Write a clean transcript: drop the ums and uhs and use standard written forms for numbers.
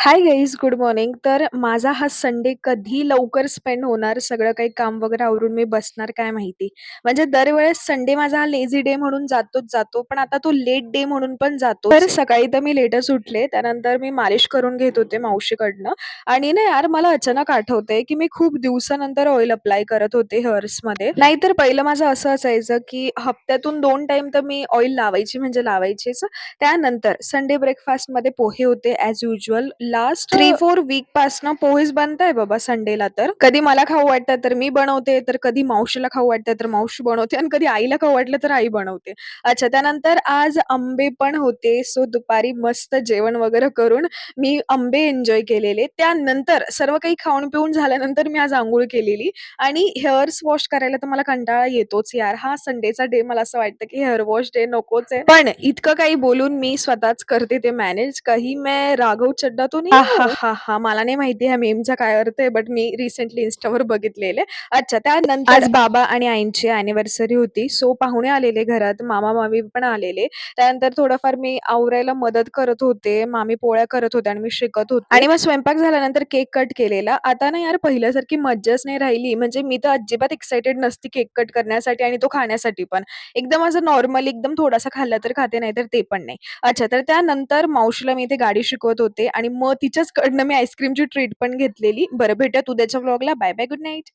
Hi guys, good morning. तर माझा हा संडे कधी लवकर स्पेंड होणार, सगळं काही काम वगैरे आवरून मी बसणार काय माहिती. म्हणजे दरवेळेस संडे माझा हा लेझी डे म्हणून जातोच जातो, पण आता तो लेट डे म्हणून पण जातोच तर सकाळी तर मी लेटच उठले. त्यानंतर मी मालिश करून घेत होते मावशीकडनं आणि ना यार मला अचानक आठवतंय, की मी खूप दिवसानंतर ऑइल अप्लाय करत होते हेअर्समध्ये. नाहीतर पहिलं माझं असं असायचं, की हप्त्यातून 2 टाईम तर मी ऑइल लावायची म्हणजे लावायचीच. त्यानंतर संडे ब्रेकफास्टमध्ये पोहे होते ॲज युजुअल. लास्ट 3-4 वीकपासनं पोहेच बनताय बाबा संडेला तर. कधी मला खाऊ वाटतं तर मी बनवते, तर कधी मावशीला खाऊ वाटतं तर मावशी बनवते आणि कधी आईला खाऊ वाटलं तर आई बनवते. अच्छा, त्यानंतर आज आंबे पण होते. सो दुपारी मस्त जेवण वगैरे करून मी आंबे एन्जॉय केलेले. त्यानंतर सर्व काही खाऊन पिऊन झाल्यानंतर मी आज अंघोळ केलेली आणि हेअर्स वॉश करायला तर मला कंटाळा येतोच यार. हा संडेचा डे मला असं वाटतं की हेअर वॉश डे नकोच आहे. पण इतकं काही बोलून मी स्वतःच करते ते मॅनेज. कहीं मैं राघव चड्ढा तो नहीं हूँ. हां. मला नाही माहिती ह्या मीमचा काय अर्थ आहे, बट मी रिसेंटली Instaवर बघितलेले. अच्छा, त्यानंतर आज बाबा आणि आईंची अॅनिव्हर्सरी होती. सो पाहुणे आलेले घरात, मामा-मामी पण आलेले. त्यानंतर थोडंफार मी आवरायला मदत करत होते. मामी पोळ्या करत होत्या आणि मी शेकत होते आणि मग स्वयंपाक झाल्यानंतर केक कट केलेला. आता ना यार पहिल्यासारखी मज्जाच नाही राहिली. म्हणजे मी तर अजिबात एक्साइटेड नसते केक कट करण्यासाठी आणि तो खाण्यासाठी पण. एकदम असं नॉर्मली एकदम थोडासा खाल्ला तर खाते, नाहीतर ते पण नाही. अच्छा, तर त्यानंतर मावशीला मी इथे गाडी शिकवत होते आणि मग तिच्याचकडनं मी आईस्क्रीमची ट्रीट पण घेतलेली. बरं, भेटूयात उद्याच्या व्लॉगला. Bye bye, good night.